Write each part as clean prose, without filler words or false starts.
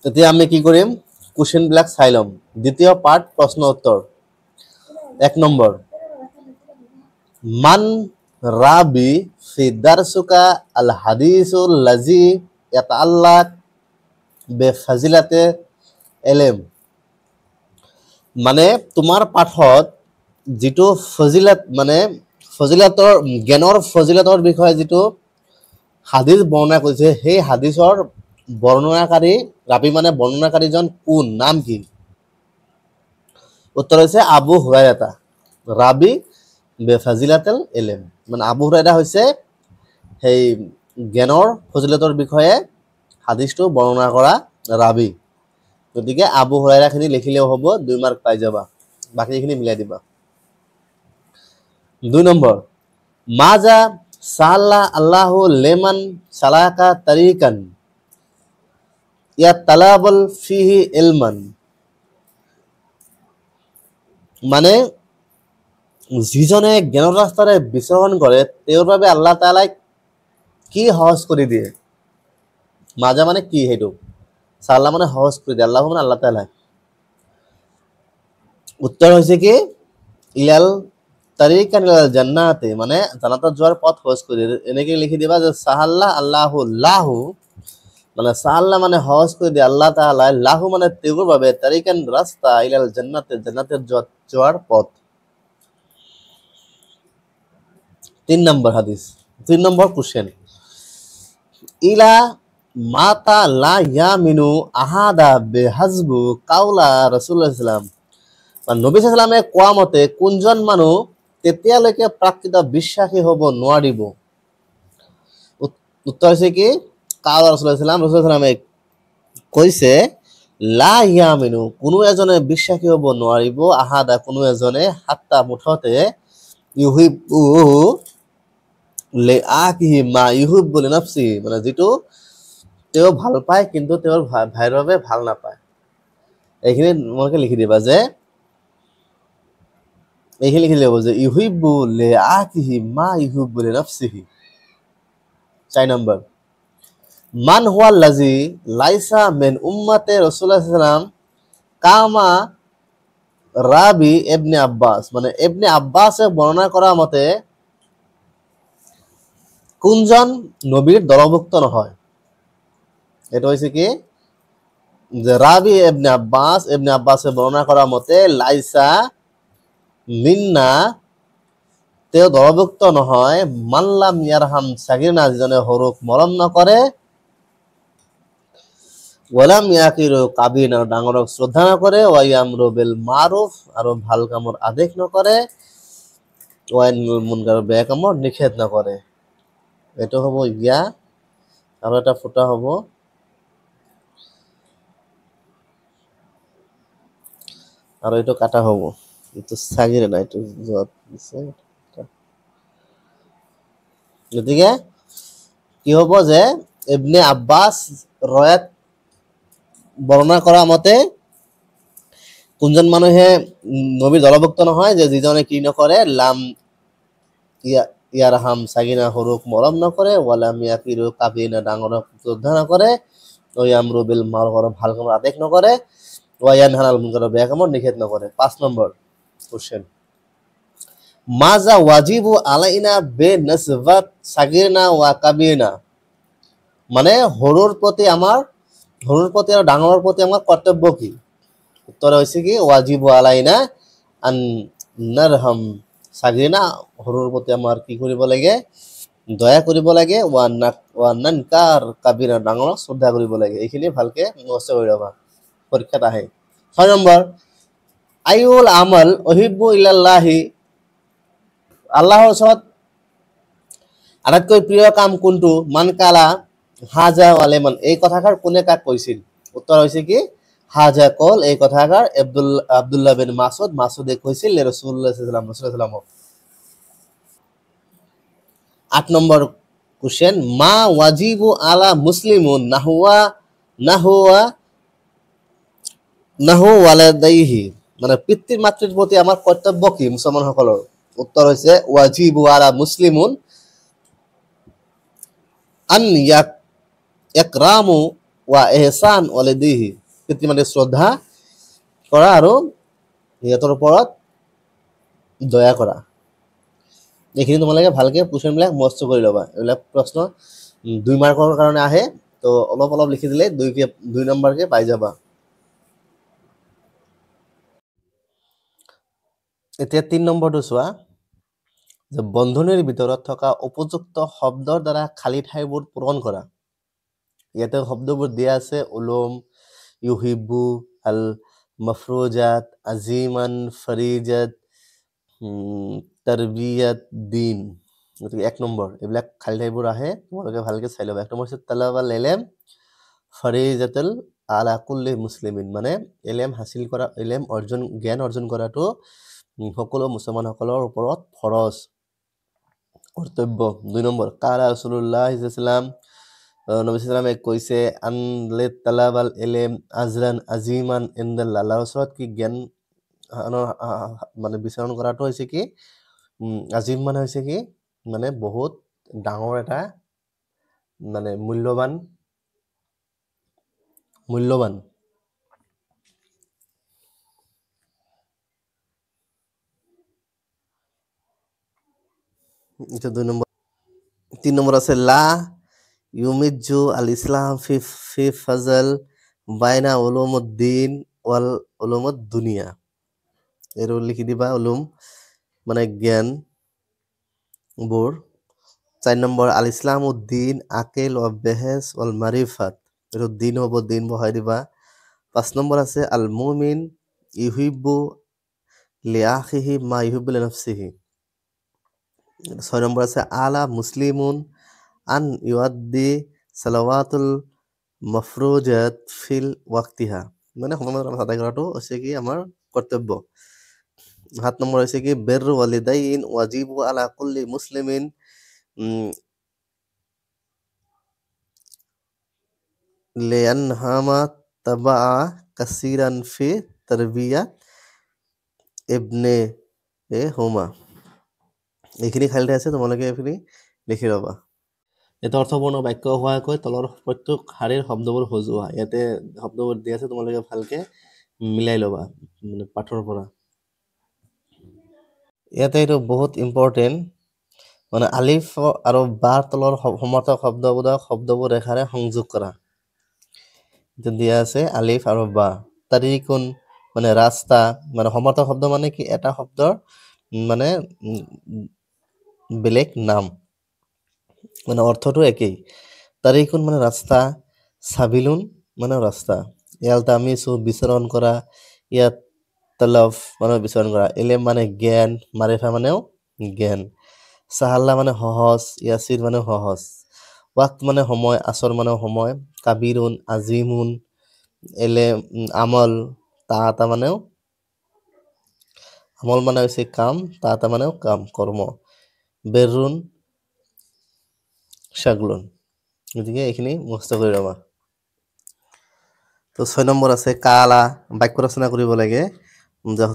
এতিয়া আমি কি কৰিম কোশ্চেন বিলাক চাই লম দ্বিতীয় পার্ট প্রশ্ন উত্তর 1 নম্বর মান রাবি ফি দারসুকা আল হাদিসুল লাজি ইয়াতাআল্লাক বে ফাজিলাতে এলেম মানে তোমাৰ পাঠত যেটো ফজিলত মানে ফজিলতৰ জ্ঞানৰ ফজিলতৰ বিষয়ে যেটো হাদিস বৰ্ণনা কৰিছে সেই হাদিসৰ বৰ্ণনাকাৰী ৰাবি মানে বৰ্ণনাকাৰীজন কোন নাম কি উত্তৰ হৈছে আবু হুৰায়ৰা ৰাবি বে ফাজিলাতুল ইলম মানে আবু হুৰায়ৰা হৈছে সেই জ্ঞানৰ ফজিলতৰ বিষয়ে হাদিসটো বৰ্ণনা কৰা ৰাবি গতিকে আবু হুৰায়ৰা খিনি লিখিলেও হ'ব 2 মাৰ্ক পাই যাবা বাকিখিনি মিলাই দিবা 2 নম্বৰ মাজা সাল্লা আল্লাহু লিমান সালাকা তাৰিকান ইয়া তালাবুল ফিহি ইলমান মানে যিজনে জ্ঞানৰ ৰাস্তাৰে বিচৰণ কৰে তেওঁৰ বাবে আল্লাহ তাআলাই কি সহজ কৰি দিয়ে মাজা মানে কি হেতু সাল্লা মানে সহজ কৰি দিয়ে আল্লাহ মানে আল্লাহ তাআলা উত্তৰ হৈছে কি ইলাল তাৰিকান ইলাল জান্নাতে মানে জান্নাতত যোৱাৰ পথ সহজ কৰি দিয়ে এনেকৈ লিখি দিবা যে সাল্লা আল্লাহু লাহু মানে সাল্লা মানে সহজ কৰি দিয়ে আল্লাহ তাআলা লাহু মানে তেওঁৰ বাবে তাৰিকান ৰাস্তা ইলাল জান্নাতে জান্নাতেৰ যোৱাৰ পথ 3 নম্বর হাদিস 3 নম্বর কোশ্চেন ইলা মাতা লা ইয়ামিনু আহাদা বিহাজবু কাউলা রাসূলুল্লাহ সাল্লাল্লাহু আলাইহি ওয়াসাল্লাম নবী সাল্লাল্লাহু আলাইহি ওয়াসাল্লামে কোৱা মতে কোনজন মানুহ তেতিয়ালৈকে প্ৰাকৃত বিশ্বাসী হ'ব নোৱাৰিব উত্তৰ হৈছে কি কাউলা ৰাসূলুল্লাহ সাল্লাল্লাহু আলাইহি ওয়াসাল্লামে কৈছে লা ইয়ামিনু কোনো এজনে বিশ্বাসী হ'ব নোৱাৰিব আহাদা কোনো এজনে হাত্তা মুঠতে ইউহিবু লে আকিহি মা ইউহিবু লিনাফসি মানে যেটো তেও ভাল পায় কিন্তু তেওঁৰ ভাইৰ বাবে ভাল নাপায় এইখিনি মনকে লিখি দিবা যে এইখিনি লিখি ল'ব যে ইউহিবু লে আকিহি মা ইউহিবু লিনাফসিহি 4 নম্বৰ মান হুয়া লাজি লাইসা মিন উম্মতে রাসূলুল্লাহ সাল্লাল্লাহু আলাইহি ওয়াসাল্লাম কামা রাবি ইবনে আব্বাস মানে ইবনে আব্বাসে বর্ণনা করা মতে কোনজন নবীর দলভুক্ত নহয় এটা হইছে কি যে রাবি ইবনে আব্বাসে বর্ণনা করা মতে লাইসা মিন্না তেও দলভুক্ত নহয় মাল্লাম ইয়ারহাম সাগিরনা যিজনে হৰুক মৰম নকৰে ওয়ালাম ইয়াকিৰু কাবিনা ডাঙৰক শ্ৰদ্ধা নকৰে ওয়ায়ামৰু বিল মাৰুফ আৰু ভাল কামৰ আদেশ নকৰে ওয়ায়ানুল মুনকাৰ বেয়া কামৰ নিষেধ নকৰে এটো হ'ব ইয়া আৰু এটা ফুটা হ'ব আৰু এটো কাটা হ'ব এটো সাগিরে না এটো যত দিছে গতিকে কি হ'ব যে ইবনে আব্বাস রয়াত বর্ণনা করা মতে কোনজন মানুহে নবীর দলভুক্ত নহয় যে যিজনে কি নকৰে লাম ইয়াৰহাম সাগিনা হৰুক মৰম নকৰে ওয়ালাম ইয়াকিৰু কাবিনা ডাঙৰক শ্ৰদ্ধা নকৰে ওয়ায়ামৰু বিল মাৰুফ ভাল কামৰ আদেশ নকৰে ওয়ায়ানহাল মুনকাৰ বেয়া কামৰ নিষেধ নকৰে 5 নম্বৰ কোশ্চেন মাজা ওয়াজিবু আলাইনা বে নসবাত সাগিৰনা ওয়া কাবিনা মানে হৰুৰ প্ৰতি আৰু ডাঙৰৰ প্ৰতি আমাৰ কৰ্তব্য কি উত্তৰ হৈছে কি ওয়াজিবু আলাইনা আন নাৰহাম সাগিৰনা হৰুৰ প্ৰতি আমাৰ কি কৰিব লাগে দয়া কৰিব লাগে ওয়া নানকাৰ কাবিনা ডাঙৰক শ্ৰদ্ধা কৰিব লাগে এইখিনি ভালকে মুখস্থ কৰি ৰাখা পৰীক্ষাত আহে 6 নম্বৰ আইউল আমাল উহিব্বু ইলাল্লাহি আল্লাহৰ ওচৰত আটাইতকৈ প্ৰিয় কাম কোনটো মান কালা হাজা আলেমান এই কথাষাৰ কোনে কাক কৈছিল উত্তৰ হৈছে কি হাজা কল এই কথাষাৰ আব্দুল্লাহ বিন মাসুদে কৈছিল ৰাসূলুল্লাহ সাল্লাল্লাহু আলাইহি ওয়াসাল্লাম 8 নম্বৰ কোশ্চেন মা ওয়াজিবু আলা মুসলিমুন নাহু ওয়ালাদাইহি মানে পিতৃ মাতৃৰ প্ৰতি আমাৰ কৰ্তব্য কি মুছলমানসকলৰ উত্তৰ হৈছে ওয়াজিবু আলা মুসলিমুন আন ইয়াকৰামু ওয়া এহসান ওয়ালিদিহি, পিতৃ মাতৃক শ্ৰদ্ধা কৰা আৰু সিহঁতৰ ওপৰত দয়া কৰা। এইখিনি তোমালোকে ভালকে কুৱেশ্যনবিলাক মুখস্থ কৰি ল'বা। এইবিলাক প্ৰশ্ন 2 মাৰ্কৰ কাৰণে আহে, তো অলপ অলপ লিখি দিলে 2 নম্বৰকে পাই যাবা। এতিয়া 3 নম্বৰটো চোৱা, যে বন্ধনীৰ ভিতৰত থকা উপযুক্ত শব্দৰ দ্বাৰা খালী ঠাইবোৰ পূৰণ কৰা। ইয়াতে শব্দবোৰ দিয়া আছে উলুম, ইউহিবু, আল মফৰুজাত, আজিমান, ফৰিজাত, তৰবিয়ত, দিন। গতিকে 1 নম্বৰ এইবিলাক খালী ঠাইবোৰ আহে, তোমালোকে ভালকে চাই ল'বা। 1 নম্বৰ হৈছে তালাবাল এলেম ফৰিজাতুল আলা কুল্লি মুছলিমিন, মানে এলেম হাসিল কৰা, এলেম অৰ্জন, জ্ঞান অৰ্জন কৰাটো সকলো মুছলমানসকলৰ ওপৰত ফৰজ, কৰ্তব্য। 2 নম্বৰ কালা ৰাসূলুল্লাহ সাল্লাম, নবী সাল্লামে কৈছে আনলে তালাবাল এলেম আজৰান আজিমান ইনদাল্লাহ, আল্লাহৰ ওচৰত কি জ্ঞান মানে বিচাৰণ কৰাটো হৈছে কি আজিম, মানে হৈছে কি মানে বহুত ডাঙৰ এটা মানে মূল্যৱান। এটা 2 নম্বৰ। 3 নম্বৰ আছে লা ইউমিজু আল ইসলাম ফি ফাজল বাইনা উলুমুদ্দিন ওয়াল উলুমুদ দুনিয়া। এর লিখি দিবা উলুম মানে জ্ঞান বোৰ। 4 নম্বৰ আল ইসলাম উদ্দিন আকিল ও বেহেস ওয়াল মাৰিফাত, এৰ দিন হব, দিন বহাই দিবা। 5 নম্বৰ আছে আল মুমিন ইউহিব্বু লিআখিহি মা ইউহিব্বু লিনাফসিহি। 6 নম্বৰ আছে আলা মুসলিমুন আন ইউআদ্দি সালাওয়াতুল মফৰুজাত ফিল ওয়াক্তিহা, মানে সময়মতে নামাজ আদায় কৰাটো হৈছে কি আমাৰ কৰ্তব্য। 7 নম্বৰ হৈছে কি বিৰৰু ওয়ালিদাইন ওয়াজিবু আলা কুল্লি মুসলিমিন লিয়ানহামা তাবা কাসিরান ফি তারবিয়াত ইবনে হুমা। এইখিনি খালি ঠাই আছে, তোমালোকে এইখিনি লিখি ল'বা। এটা অৰ্থপূৰ্ণ বাক্য হোৱাকৈ তলৰ প্ৰত্যেক শাৰীৰ শব্দবোৰ সজোৱা। ইয়াতে শব্দবোৰ দিয়া আছে, তোমালোকে ভালকে মিলাই ল'বা মানে পাঠৰ পৰা। ইয়াতে এইটো বহুত ইম্পৰ্টেণ্ট, মানে আলিফ আৰু বাৰ তলৰ সমৰ্থক শব্দবোৰ ৰেখাৰে সংযোগ কৰা। এইটো দিয়া আছে আলিফ আৰু বা। তাৰিকুন মানে ৰাস্তা, মানে সমৰ্থক শব্দ মানে কি এটা শব্দৰ মানে বেলেগ নাম, মানে অৰ্থটো একেই। তাৰিকুন মানে ৰাস্তা, সাবিলুন মানে ৰাস্তা। ইয়ালতামিসু বিচৰণ কৰা, ইয়াত তলফ মানে বিচৰণ কৰা। ইলম মানে জ্ঞান, মাৰিফা মানেও জ্ঞান। সাহাল্লা মানে সহজ, ইয়াসিৰ মানে সহজ। ওয়াক্ত মানে সময়, আসৰ মানে সময়। কাবিৰুন, আজিমুন, এলেম আমল, তাহাতা মানেও আমল মানে হৈছে কাম, তাহাতা মানেও কাম, কৰ্ম। বেৰুন, শাগলুন। গতিকে এইখিনি মুখস্থ কৰি ল'বা। তো 6 নম্বৰ আছে কালা, বাক্য ৰচনা কৰিব লাগে।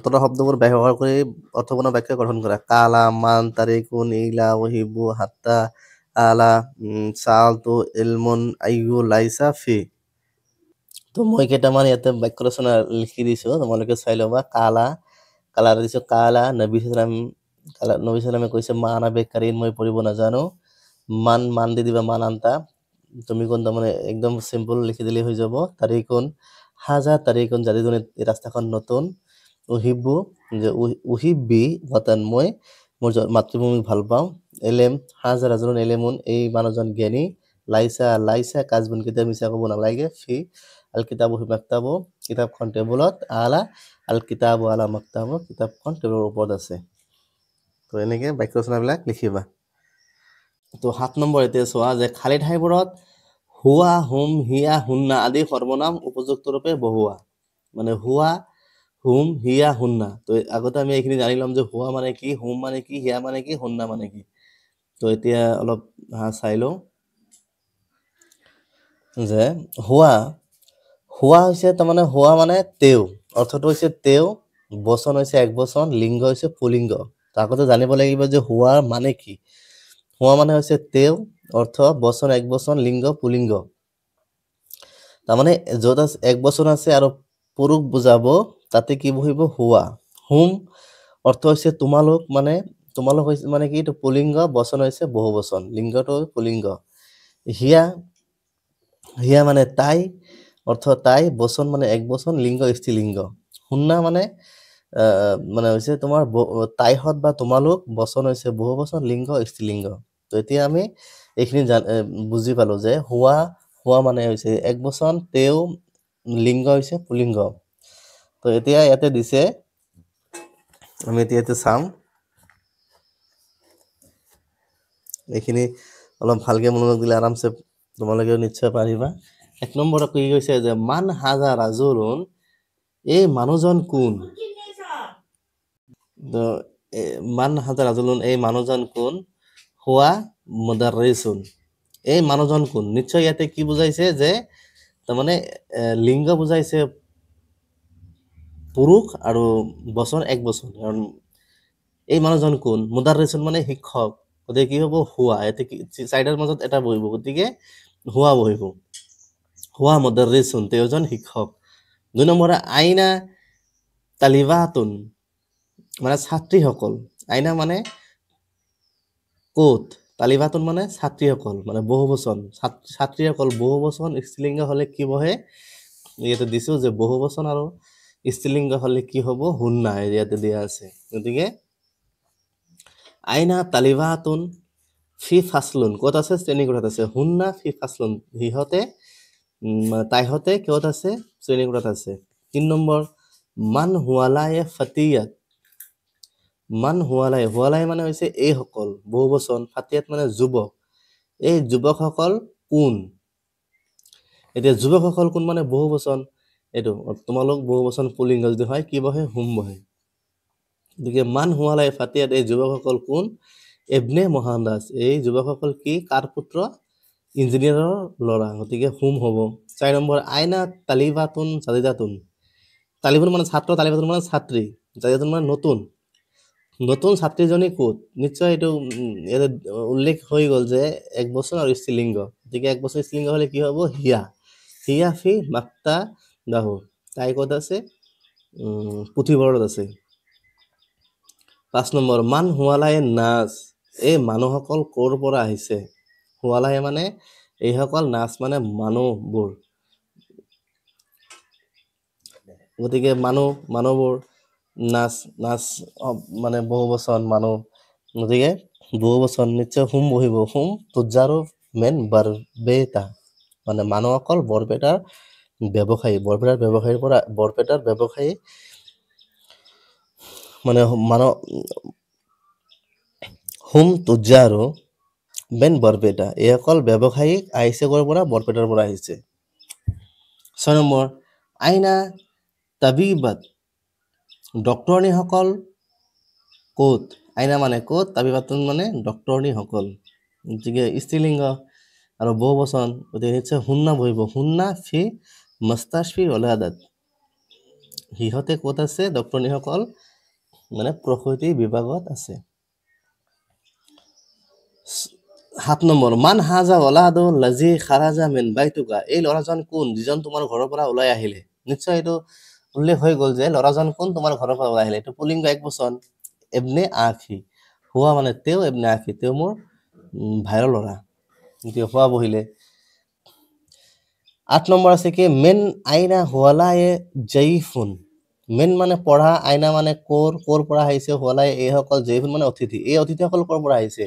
তলৰ শব্দবোৰ ব্যৱহাৰ কৰি অৰ্থপূৰ্ণ বাক্য গঠন কৰা। কালা, মান, তাৰিকুন, ইলা, ওহিবু, হাত্তা, আলা, সালতু, ইলমুন, আইয়ু, লাইসা, ফি। তো মই কেইটামান ইয়াতে বাক্য ৰচনা লিখি দিছো, তোমালোকে চাই ল'বা। কালা দিছো কালা, নবী সাল্লামে কৈছে মা আনা বেকাৰীন, মই পঢ়িব নাজানো। মান দি দিবা মান আনতা, তুমি কোন তাৰমানে একদম চিম্পল লিখি দিলে হৈ যাব। তাৰিকুন হাজা তাৰিকুন, জাতি এই ৰাস্তাখন নতুন। উহিব্বু যে উহিব্বি ৱাতান, মই মোৰ মাতৃভূমিক ভাল পাওঁ। এলেম হাজা ৰাজুন এলেমুন, এই মানুহজন জ্ঞানী। লাইছা কাজবুন, কিতাপ মিছা ক'ব নালাগে। ফি আল কিতাবু ফি মাক্তাবু, কিতাপখন টেবুলত। আলা আল কিতাবু আলা মাক্তাবু, কিতাপখন টেবুলৰ ওপৰত আছে। তো এনেকে বাক্য ৰচনাবিলাক লিখিবা। তো 7 নম্বৰ এতিয়া চোৱা, যে খালী ঠাইবোৰত হুৱা, হুম, হিয়া, হুন্না আদি সৰ্বনাম উপযুক্ত ৰূপে বহুৱা। মানে হুৱা, হুম, হিয়া, হুন্না। তো আগতে আমি এইখিনি জানি ল'ম যে হুৱা মানে কি, হুম মানে কি, হিয়া মানে কি, হুন্না মানে কি। তো এতিয়া অলপ চাই লওঁ যে হুৱা হৈছে তাৰমানে হুৱা মানে তেওঁ, অৰ্থটো হৈছে তেওঁ, বচন হৈছে এক বচন, লিংগ হৈছে পুলিংগ। তো আগতে জানিব লাগিব যে হুৱা মানে কি। হুৱা মানে হৈছে তেওঁ, অৰ্থ বচন এক বচন, লিংগ পুলিংগ। তাৰমানে য'ত আছে এক বচন আছে আৰু পুৰুষ বুজাব তাতে কি বহিব হুৱা হুম অৰ্থ হৈছে তোমালোক হৈছে মানে কি এইটো পুলিংগ বচন হৈছে বহু বচন লিংগটো পুলিংগ হিয়া হিয়া মানে তাই অৰ্থ তাই বচন মানে এক বচন লিংগ স্ত্ৰীলিংগ হুন্না মানে মানে হৈছে তোমাৰ তাইহঁত বা তোমালোক বচন হৈছে বহু বচন লিংগ স্ত্ৰীলিংগ তো এতিয়া আমি এইখিনি বুজি পালো যে হুৱা হুৱা মানে হৈছে এক বচন তেওঁ লিংগ হৈছে পুলিংগ তো এতিয়া ইয়াতে দিছে আমি এতিয়া চাম এইখিনি অলপ ভালকে মনোযোগ দিলে আৰামছে তোমালোকেও নিশ্চয় পাৰিবা এক নম্বৰত কি কৈছে যে মান হাজা ৰাজুলুন এই মানুহজন কোন মান হাজা ৰাজুলুন এই মানুহজন কোন হুৱা মুদাৰৰিছুন এই মানুহজন কোন নিশ্চয় ইয়াতে কি বুজাইছে যে তাৰমানে লিংগ বুজাইছে পুৰুষ আৰু বচন এক বচন কাৰণ এই মানুহজন কোন মুদাৰৰিছুন মানে শিক্ষক গতিকে কি হ'ব হুৱা ইয়াতে চাইডৰ মাজত এটা বহিব গতিকে হুৱা বহিব হুৱা মুদাৰৰিছুন তেওঁজন শিক্ষক দুই নম্বৰে আইনা তালিবাতুন মানে ছাত্ৰীসকল আইনা মানে ক'ত তালিবাতুন মানে ছাত্ৰীসকল মানে বহু বচন ছাত্ৰীসকল বহু বচন স্ত্ৰীলিংগ হলে কি বহে ইয়াতে দিছো যে বহু বচন আৰু স্ত্ৰীলিংগ হলে কি হ'ব হুন্না ইয়াতে দিয়া আছে গতিকে আইনা তালিবাতুন ফি ফাছলুন ক'ত আছে শ্ৰেণীকোঠাত আছে হুন্না ফি ফাছলুন তাইহঁতে ক'ত আছে শ্ৰেণীকোঠাত আছে 3 নম্বৰ মান হুৱালায়ে ফাতিয়াত মান হুৱালাই মানে হৈছে এই সকল বহু বচন ফাতিয়াত মানে যুৱক এই যুৱকসকল কোন এতিয়া যুৱকসকল কোন মানে বহু বচন এইটো তোমালোক বহু বচন পুলিংগ যদি হয় কি বহে হুম বহে গতিকে মান হুৱালাই ফাতিয়াত এই যুৱকসকল কোন ইবনে মহান্দাস এই যুৱকসকল কি কাৰ পুত্ৰ ইঞ্জিনিয়াৰৰ ল'ৰা গতিকে হুম হ'ব 4 নম্বৰ আইনা তালিবাতুন জাদিদাতুন তালিবাতুন মানে ছাত্ৰ তালিবাতুন মানে ছাত্ৰী জাদিদাতুন মানে নতুন নতুন ছাত্ৰীজনী ক'ত নিশ্চয় এইটো ইয়াতে উল্লেখ হৈ গ'ল যে এক বচন আৰু স্ত্ৰীলিংগ গতিকে এক বচন স্ত্ৰীলিংগ হলে কি হ'ব হিয়া হিয়া ফি মাক্তা দাহু তাই ক'ত আছে পুথিভঁৰালত আছে 5 নম্বৰ মান হুৱালাই নাচ এই মানুহসকল ক'ৰ পৰা আহিছে হুৱালাই মানে এইসকল নাচ মানে মানুহবোৰ গতিকে মানুহবোৰ নাচ মানে বহু বচন মানুহ গতিকে বহু বচন নিশ্চয় হুম বহিব হুম তুজাৰো মেন বাৰবেটা মানে মানুহসকল বৰপেটাৰ ব্যৱসায়ী মানে মানুহ হুম তুজাৰো মেন বৰপেটা এইসকল ব্যৱসায়ী আহিছে ক'ৰ পৰা বৰপেটাৰ পৰা আহিছে 6 নম্বৰ আইনা তাবিবাত ডক্টৰনীসকল ক'ত আইনা মানে ক'ত তাবিবাতুন মানে ডক্টৰনীসকল গতিকে স্ত্ৰীলিংগ আৰু বহু বচন গতিকে নিশ্চয় হুন্না বহিব হুন্না ফি মস্তাশফি ওলাদাত সিহঁতে ক'ত আছে ডক্টৰনীসকল মানে প্ৰসূতি বিভাগত আছে 7 নম্বৰ মান হাজা ওলাদু লাজি খাৰাজা মিন বাইতুকা এই ল'ৰাজন কোন যিজন তোমাৰ ঘৰৰ পৰা ওলাই আহিলে নিশ্চয় এইটো উল্লেখ হৈ গ'ল যে ল'ৰাজন কোন তোমাৰ ঘৰৰ পৰা ওলাই আহিলে এইটো পুলিংগ এক বচন ইবনে আখি হুৱা মানে তেওঁ ইবনে আখি তেওঁ মোৰ ভাইৰ ল'ৰা গতিকে হুৱা বহিলে 8 নম্বৰ আছে কি মেন আইনা হুৱালায়ে জয়ফুন মেন মানে পঢ়া আইনা মানে ক'ৰ পৰা আহিছে হুৱালাই এইসকল জয়ফুন মানে অতিথি এই অতিথিসকল ক'ৰ পৰা আহিছে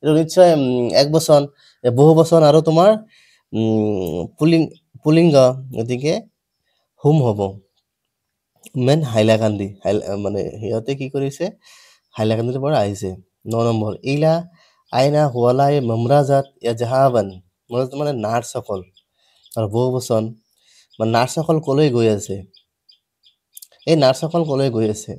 এইটো নিশ্চয় এক বচন বহু বচন আৰু তোমাৰ পুলিংগ গতিকে হুম হ'ব মেন হাইলাকান্দি মানে সিহঁতে কি কৰিছে হাইলাকান্দিৰ পৰা আহিছে 9 নম্বৰ ইলা আইনা হুৱালাই মমৰাজাত ইয়াজাহাবান মানে নাৰ্ছসকল আৰু বহু বচন মানে নাৰ্ছসকল কলৈ গৈ আছে এই নাৰ্ছসকল কলৈ গৈ আছে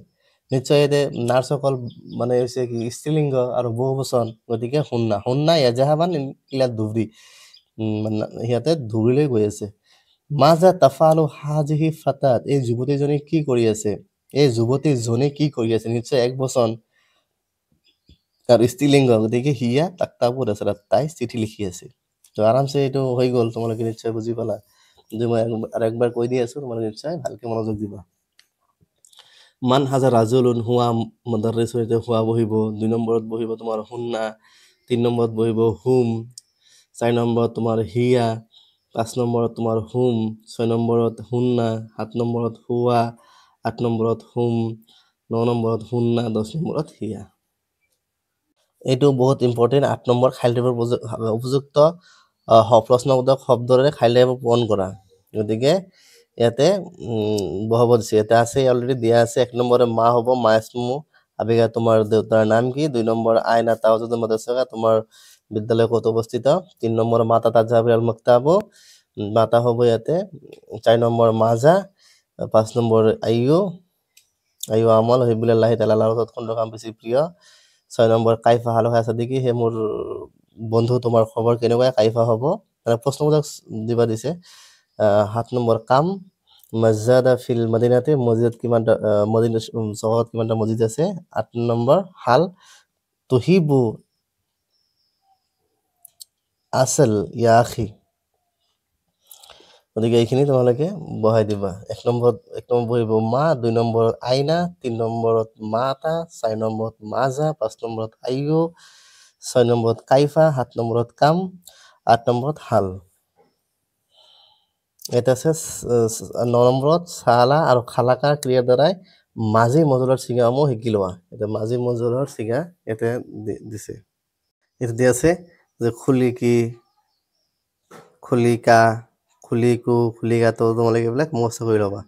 নিশ্চয় ইয়াতে নাৰ্ছসকল মানে হৈছে কি স্ত্ৰীলিংগ আৰু বহু বচন গতিকে হুন্না ইয়াজাহাবান ইলা দুবৰি মানে সিহঁতে ধুবুৰীলৈ গৈ আছে মাজা তাফালু হাজিহি ফাতাত এই যুৱতীজনী কি কৰি আছে নিশ্চয় এক বচন আৰু স্ত্ৰীলিংগ গতিকে হিয়া তাক্তাবুত আছে তাই চিঠি লিখি আছে তো আৰামছে এইটো হৈ গ'ল তোমালোকে নিশ্চয় বুজি পালা যে মই আরেকবার কই দিয়ে আছো তোমরা নিশ্চয় ভালকে মনোযোগ দিবা মান হাজা রাজুলুন হুয়া মুদাররিস হইতে হুয়া বহিব 2 নম্বৰত বহিব তোমাৰ হুন্না 3 নম্বৰত বহিব হুম 4 নম্বৰত তোমাৰ হিয়া 5 নম্বৰত তোমাৰ হুম 6 নম্বৰত হুন্না 7 নম্বৰত হুয়া 8 নম্বৰত হুম 9 নম্বৰত হুন্না 10 নম্বৰত হিয়া এইটো বহুত ইম্পৰ্টেন্ট 8 নম্বৰ খাইল টাইপৰ উপযুক্ত প্ৰশ্নবোধক শব্দৰে খাইল টাইপ পূৰণ কৰা গতিকে ইয়াতে বহাব দিছে এটা আছে অলৰেডি দিয়া আছে 1 নম্বৰে মা হ'ব মা ইসমু আবিগা তোমাৰ দেউতাৰ নাম কি 2 নম্বৰ আইনা তাওজুদ মাদ্ৰাসা তোমাৰ বিদ্যালয় কত অৱস্থিত 3 নম্বৰ মাতা তাজাবি আল মাকতাবু মাতা হ'ব ইয়াতে 4 নম্বৰ মাজা 5 নম্বৰ আইয়ু আইয়ু আমল হিবুলিল্লাহি তাআলা আল্লাহৰ কোনটো কাম বেছি প্ৰিয় 6 নম্বৰ কাইফা হাল হয় সাদিকি হে মোৰ বন্ধু তোমাৰ খবৰ কেনেকুৱা কাইফা হ'ব মানে প্ৰশ্নবোধক দিবা দিছে 7 নম্বৰ কাম মসজিদ ফিল মদিনাতে মসজিদ কিমানটা মদিনা চহৰত কিমানটা মসজিদ আছে 8 নম্বৰ হাল তুহিবু আসল ইয়া আখি গতিকে এইখিনি তোমালোকে বহাই দিবা 1 নম্বৰ বহিব মা 2 নম্বৰত আইনা 3 নম্বৰত মাতা 4 নম্বৰত মাজা 5 নম্বৰত আইয়ু 6 নম্বৰত কাইফা 7 নম্বৰত কাম 8 নম্বৰত হাল এটা আছে 9 নম্বৰত সালা আৰু খালাকা ক্ৰিয়াৰ দ্বাৰাই মাজি মজুলৰ চিগামো শিকি লোৱা এটা মাজি মজুলৰ চিগা এটা দিছে এটা দি আছে যে খুলিকি খুলিকা খুলিকু খুলিকা তো তোমালোকে এইবিলাক মুখস্থ কৰি ল'বা